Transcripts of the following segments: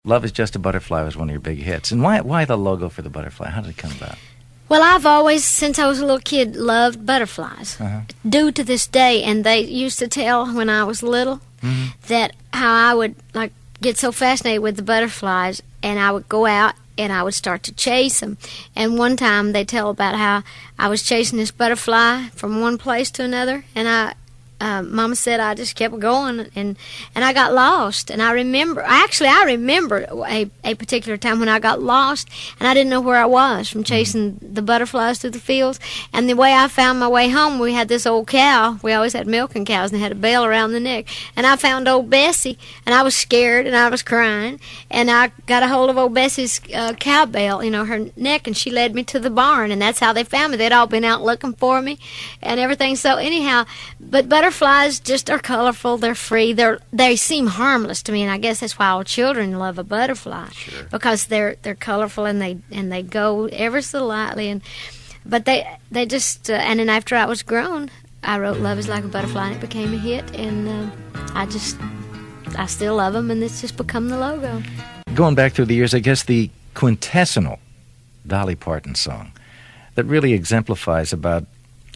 Love is Just a Butterfly was one of your big hits. And why the logo for the butterfly? How did it come about? Well, I've always, since I was a little kid, loved butterflies. Due to this day, and they used to tell when I was little that how I would get so fascinated with the butterflies, and I would go out and I would start to chase them. And one time they tell about how I was chasing this butterfly from one place to another, and Mama said I just kept going, and I got lost. And I remember a particular time when I got lost, and I didn't know where I was from chasing the butterflies through the fields. And the way I found my way home, we had this old cow. We always had milking cows, and they had a bell around the neck. And I found old Bessie, and I was scared, and I was crying. And I got a hold of old Bessie's cowbell, her neck, and she led me to the barn. And that's how they found me. They'd all been out looking for me and everything. So anyhow, but butterflies just are colorful. They're free. They seem harmless to me, and I guess that's why all children love a butterfly, because they're colorful and they go ever so lightly. But they just and then after I was grown, I wrote "Love Is Like a Butterfly" and it became a hit, and I still love them, and it's just become the logo. Going back through the years, I guess the quintessential Dolly Parton song that really exemplifies about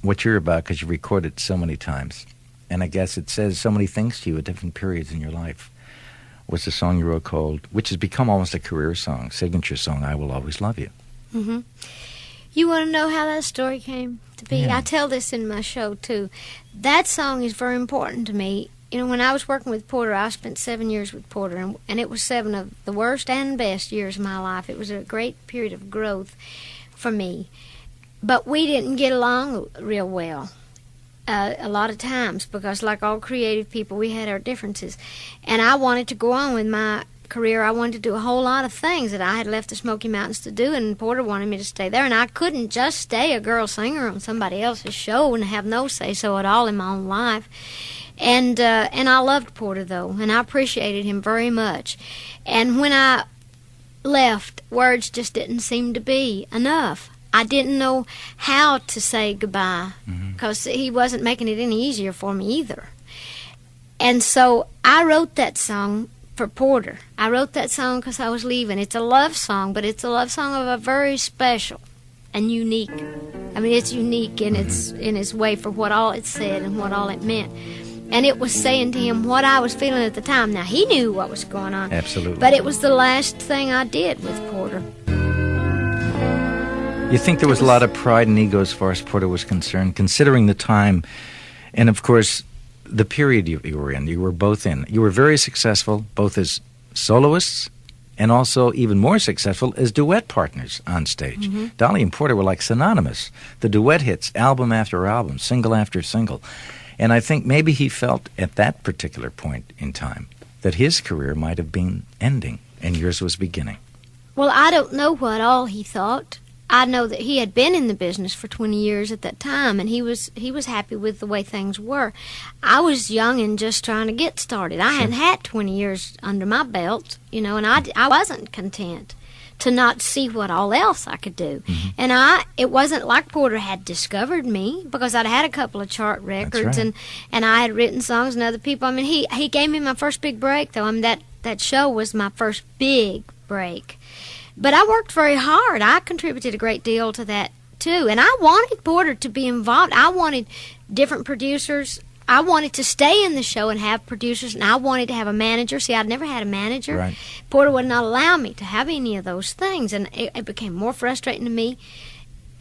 what you're about, because you recorded it so many times, and I guess it says so many things to you at different periods in your life, was the song you wrote called, which has become almost a career song, signature song, "I Will Always Love You." You want to know how that story came to be? Yeah. I tell this in my show, too. That song is very important to me. When I was working with Porter, I spent 7 years with Porter, and it was 7 of the worst and best years of my life. It was a great period of growth for me. But we didn't get along real well a lot of times, because like all creative people, we had our differences. And I wanted to go on with my career. I wanted to do a whole lot of things that I had left the Smoky Mountains to do, and Porter wanted me to stay there. And I couldn't just stay a girl singer on somebody else's show and have no say-so at all in my own life. And I loved Porter, though, and I appreciated him very much. And when I left, words just didn't seem to be enough. I didn't know how to say goodbye, because he wasn't making it any easier for me either. And so I wrote that song for Porter. I wrote that song because I was leaving. It's a love song, but it's a love song of a very special and unique. I mean, it's unique in its way for what all it said and what all it meant. And it was saying to him what I was feeling at the time. Now, he knew what was going on. Absolutely. But it was the last thing I did with Porter. You think there was a lot of pride and ego as far as Porter was concerned, considering the time and, of course, the period you were in, you were both in. You were very successful, both as soloists and also even more successful as duet partners on stage. Dolly and Porter were like synonymous. The duet hits, album after album, single after single. And I think maybe he felt at that particular point in time that his career might have been ending and yours was beginning. Well, I don't know what all he thought. I know that he had been in the business for 20 years at that time, and he was happy with the way things were. I was young and just trying to get started. I hadn't had 20 years under my belt, and I wasn't content to not see what all else I could do. And it wasn't like Porter had discovered me, because I'd had a couple of chart records, and I had written songs and other people. I mean, he gave me my first big break, though. I mean, that show was my first big break. But I worked very hard. I contributed a great deal to that, too. And I wanted Porter to be involved. I wanted different producers. I wanted to stay in the show and have producers, and I wanted to have a manager. See, I'd never had a manager. Right. Porter would not allow me to have any of those things, and it became more frustrating to me.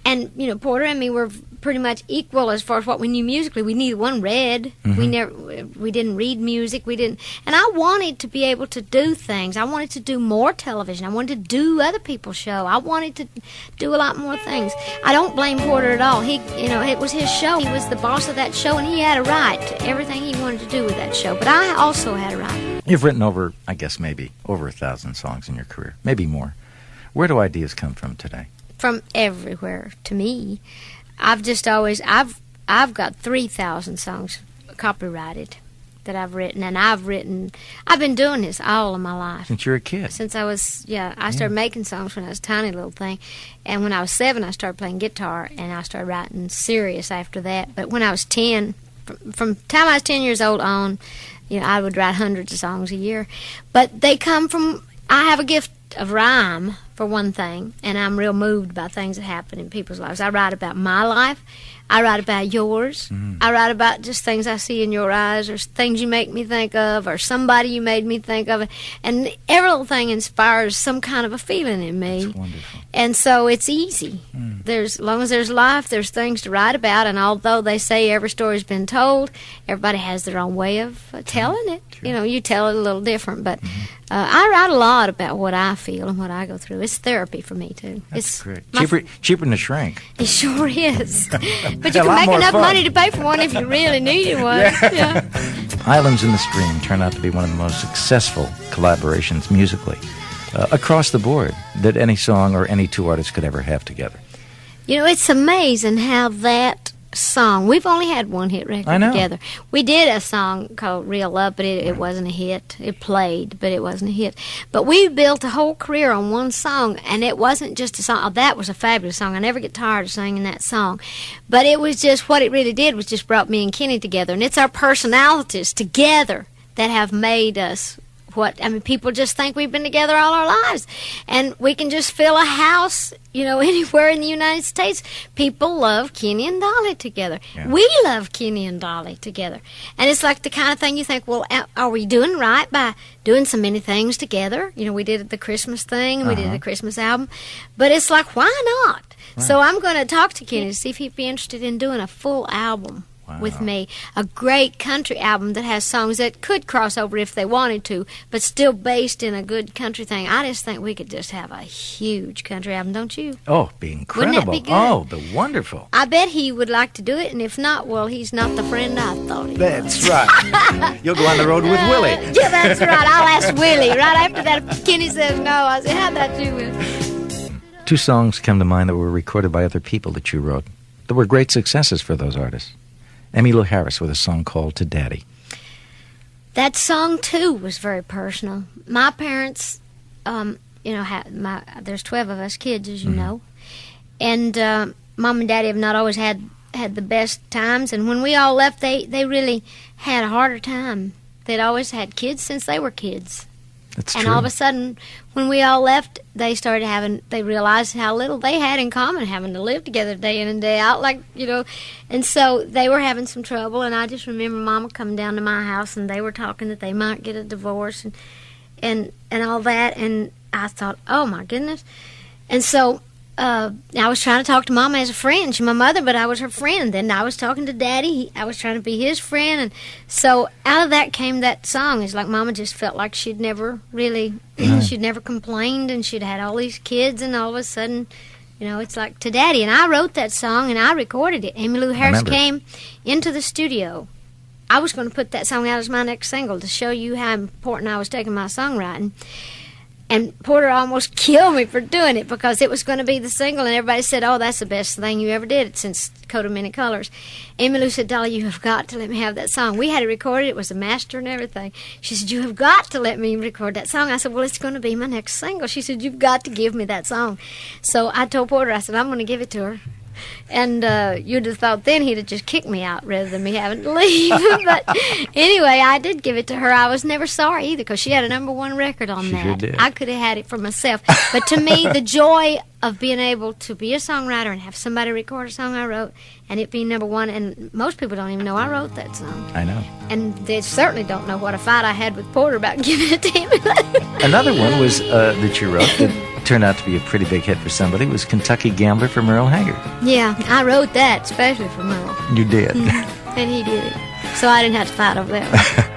And, Porter and me were pretty much equal as far as what we knew musically. We neither one read. We didn't read music. And I wanted to be able to do things. I wanted to do more television. I wanted to do other people's show. I wanted to do a lot more things. I don't blame Porter at all. It was his show. He was the boss of that show, and he had a right to everything he wanted to do with that show. But I also had a right. You've written over 1,000 songs in your career, maybe more. Where do ideas come from today? From everywhere to me. I've got 3,000 songs copyrighted that I've written, and I've been doing this all of my life. Since you're a kid? Since I was, I started making songs when I was a tiny little thing, and when I was 7 I started playing guitar, and I started writing serious after that. But when I was 10, from the time I was 10 years old on, I would write hundreds of songs a year. But they come from I have a gift of rhyme, for one thing, and I'm real moved by things that happen in people's lives. I write about my life. I write about yours. I write about just things I see in your eyes, or things you make me think of, or somebody you made me think of. And every little thing inspires some kind of a feeling in me. That's wonderful. And so it's easy. As long as there's life, there's things to write about. And although they say every story's been told, everybody has their own way of telling it. Sure. You know, you tell it a little different. But I write a lot about what I feel and what I go through. It's therapy for me, too. That's great. Cheaper than a shrink. It sure is. But you can make enough money to pay for one if you really needed one. Yeah. Islands in the Stream turned out to be one of the most successful collaborations musically across the board that any song or any two artists could ever have together. You know, it's amazing how that song, we've only had one hit record together. We did a song called Real Love, but it wasn't a hit. It played, but it wasn't a hit. But we built a whole career on one song, and it wasn't just a song. Oh, that was a fabulous song. I never get tired of singing that song. But it was just, what it really did was just brought me and Kenny together. And it's our personalities together that have made us people just think we've been together all our lives. And we can just fill a house, anywhere in the United States. People love Kenny and Dolly together. Yeah. We love Kenny and Dolly together. And it's like the kind of thing you think, well, are we doing right by doing so many things together? We did the Christmas thing, we did the Christmas album. But it's like, why not? Right. So I'm going to talk to Kenny to see if he'd be interested in doing a full album. Wow. With me, a great country album that has songs that could cross over if they wanted to, but still based in a good country thing. I just think we could just have a huge country album, don't you? Oh, be incredible. Wouldn't that be good? Oh, be wonderful. I bet he would like to do it, and if not, well, he's not the friend I thought he was. That's right. You'll go on the road with Willie. Yeah, that's right. I'll ask Willie. Right after that, Kenny says no. I said, how about you, Willie? Two songs come to mind that were recorded by other people that you wrote that were great successes for those artists. Emmylou Harris with a song called To Daddy. That song, too, was very personal. My parents, there's 12 of us kids, as you know. And Mom and Daddy have not always had the best times. And when we all left, they really had a harder time. They'd always had kids since they were kids. That's and true. All of a sudden, when we all left, they realized how little they had in common, having to live together day in and day out, and so they were having some trouble. And I just remember Mama coming down to my house, and they were talking that they might get a divorce and all that. And I thought, oh my goodness. And so I was trying to talk to Mama as a friend. She's my mother, but I was her friend. Then I was talking to Daddy. I was trying to be his friend. And so out of that came that song. It's like Mama just felt like she'd never really, she'd never complained, and she'd had all these kids, and all of a sudden, it's like To Daddy. And I wrote that song, and I recorded it. Emmylou Harris came into the studio. I was going to put that song out as my next single to show you how important I was taking my songwriting. And Porter almost killed me for doing it because it was going to be the single, and everybody said, oh, that's the best thing you ever did since Coat of Many Colors. Emmylou said, Dolly, you have got to let me have that song. We had it recorded. It was a master and everything. She said, you have got to let me record that song. I said, well, it's going to be my next single. She said, you've got to give me that song. So I told Porter, I said, I'm going to give it to her. And you'd have thought then he'd have just kicked me out rather than me having to leave. But anyway, I did give it to her. I was never sorry either because she had a #1 record on that. Sure did. I could have had it for myself. But to me, the joy of being able to be a songwriter and have somebody record a song I wrote and it being #1, and most people don't even know I wrote that song. I know. And they certainly don't know what a fight I had with Porter about giving it to him. Another one was that you wrote that turned out to be a pretty big hit for somebody was Kentucky Gambler for Merle Haggard. Yeah, I wrote that especially for Merle. You did. And he did it. So I didn't have to fight over that one.